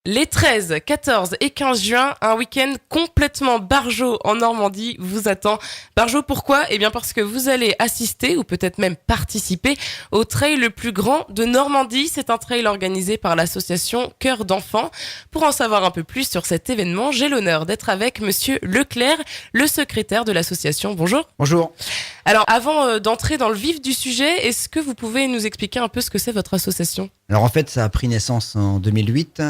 Les 13, 14 et 15 juin, un week-end complètement barjo en Normandie vous attend. Barjo pourquoi ? Eh bien parce que vous allez assister ou peut-être même participer au trail le plus grand de Normandie. C'est un trail organisé par l'association Cœur d'enfant. Pour en savoir un peu plus sur cet événement, j'ai l'honneur d'être avec Monsieur Leclerc, le secrétaire de l'association. Bonjour. Bonjour. Alors avant d'entrer dans le vif du sujet, est-ce que vous pouvez nous expliquer un peu ce que c'est votre association ? Alors en fait, ça a pris naissance en 2008.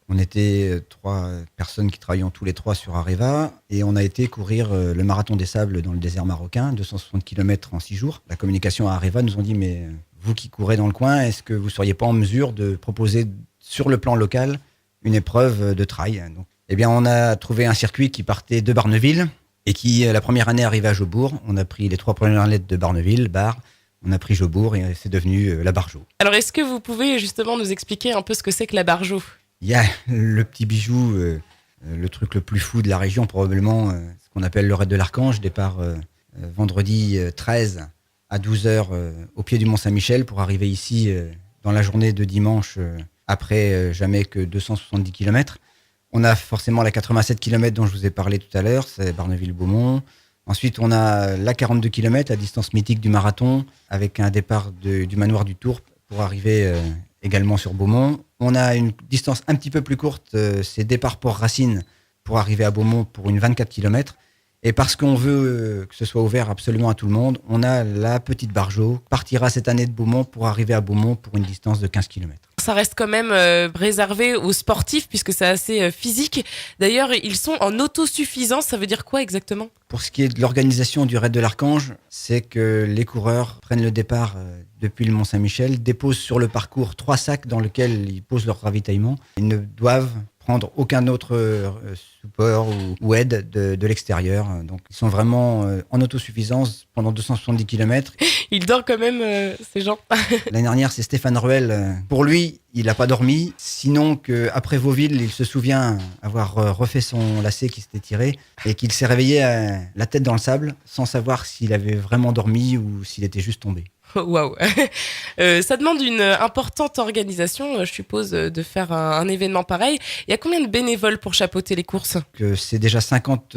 On était 3 personnes qui travaillions tous les 3 sur Areva et on a été courir le marathon des sables dans le désert marocain, 260 km en 6 jours. La communication à Areva nous ont dit mais vous qui courez dans le coin, est-ce que vous ne seriez pas en mesure de proposer sur le plan local une épreuve de trail ? Donc, eh bien, on a trouvé un circuit qui partait de Barneville et qui, la première année, arrivait à Jaubourg. On a pris les 3 premières lettres de Barneville, Bar. On a pris Jaubourg et c'est devenu la Barjo. Alors est-ce que vous pouvez justement nous expliquer un peu ce que c'est que la Barjo ? Il y a le petit bijou, le truc le plus fou de la région, probablement ce qu'on appelle le raid de l'Archange, départ vendredi 13 à 12h au pied du Mont-Saint-Michel pour arriver ici dans la journée de dimanche après jamais que 270 km. On a forcément la 87 km dont je vous ai parlé tout à l'heure, c'est Barneville-Beaumont. Ensuite, on a la 42 km, la distance mythique du marathon, avec un départ du manoir du Tour pour arriver également sur Beaumont. On a une distance un petit peu plus courte, c'est départ Port-Racine pour arriver à Beaumont pour une 24 km. Et parce qu'on veut que ce soit ouvert absolument à tout le monde, on a la petite Barjo qui partira cette année de Beaumont pour arriver à Beaumont pour une distance de 15 km. Ça reste quand même réservé aux sportifs puisque c'est assez physique. D'ailleurs, ils sont en autosuffisance. Ça veut dire quoi exactement ? Pour ce qui est de l'organisation du raid de l'Archange, c'est que les coureurs prennent le départ depuis le Mont-Saint-Michel, déposent sur le parcours 3 sacs dans lesquels ils posent leur ravitaillement. Ils ne doivent prendre aucun autre support ou aide de l'extérieur. Donc ils sont vraiment en autosuffisance pendant 270 km. Ils dorment quand même, ces gens. L'année dernière, c'est Stéphane Ruel. Pour lui, il n'a pas dormi. Sinon qu'après Vauville, il se souvient avoir refait son lacet qui s'était tiré et qu'il s'est réveillé la tête dans le sable sans savoir s'il avait vraiment dormi ou s'il était juste tombé. Waouh. Ça demande une importante organisation, je suppose, de faire un événement pareil. Il y a combien de bénévoles pour chapeauter les courses ? C'est déjà 50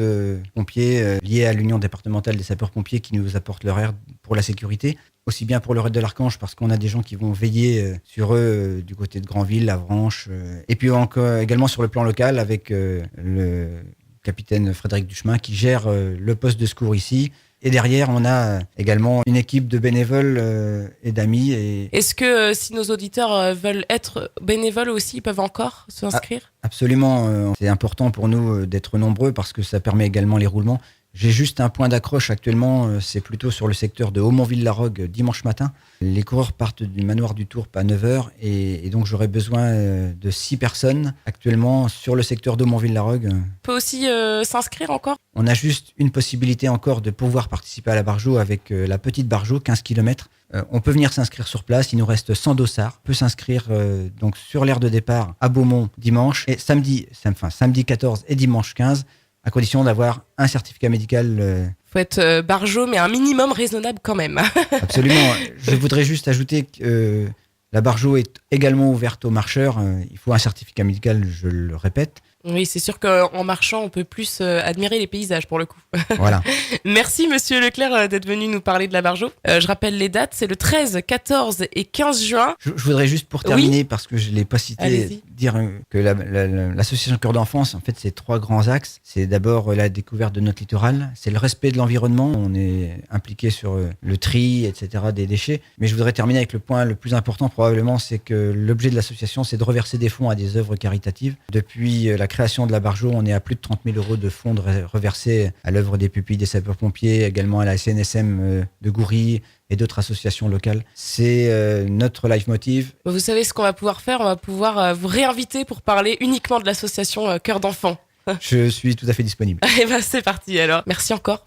pompiers liés à l'Union départementale des sapeurs-pompiers qui nous apportent leur aide pour la sécurité. Aussi bien pour le raid de l'Archange parce qu'on a des gens qui vont veiller sur eux du côté de Granville, Avranches. Et puis encore, également sur le plan local avec le capitaine Frédéric Duchemin qui gère le poste de secours ici. Et derrière, on a également une équipe de bénévoles et d'amis. Est-ce que si nos auditeurs veulent être bénévoles aussi, ils peuvent encore s'inscrire ? Absolument. C'est important pour nous d'être nombreux parce que ça permet également les roulements. J'ai juste un point d'accroche actuellement, c'est plutôt sur le secteur de Hautmontville-la-Rogue dimanche matin. Les coureurs partent du manoir du Tourpe à 9h et donc j'aurais besoin de 6 personnes actuellement sur le secteur de Hautmontville-la-Rogue. On peut aussi s'inscrire encore ? On a juste une possibilité encore de pouvoir participer à la Barjo avec la petite Barjo, 15 km. On peut venir s'inscrire sur place, il nous reste 100 dossards. On peut s'inscrire donc sur l'aire de départ à Beaumont dimanche et samedi 14 et dimanche 15. À condition d'avoir un certificat médical. Faut être barjo, mais un minimum raisonnable quand même. Absolument. Je voudrais juste ajouter que la Barjo est également ouverte aux marcheurs. Il faut un certificat médical, je le répète. Oui, c'est sûr qu'en marchant, on peut plus admirer les paysages pour le coup. Voilà. Merci Monsieur Leclerc d'être venu nous parler de la Barjo. Je rappelle les dates, c'est le 13, 14 et 15 juin. Je voudrais juste pour terminer, oui, parce que je ne l'ai pas cité, allez-y, dire que l'association Cœur d'enfance, en fait, c'est 3 grands axes. C'est d'abord la découverte de notre littoral, c'est le respect de l'environnement. On est impliqué sur le tri, etc., des déchets. Mais je voudrais terminer avec le point le plus important probablement, c'est que l'objet de l'association, c'est de reverser des fonds à des œuvres caritatives. Depuis la création de la Barjo, on est à plus de 30 000 euros de fonds reversés à l'œuvre des pupilles des sapeurs-pompiers, également à la CNSM de Goury et d'autres associations locales. C'est notre leitmotiv. vous savez ce qu'on va pouvoir faire ? On va pouvoir vous réinviter pour parler uniquement de l'association Cœur d'enfant. Je suis tout à fait disponible. Et ben c'est parti alors. Merci encore.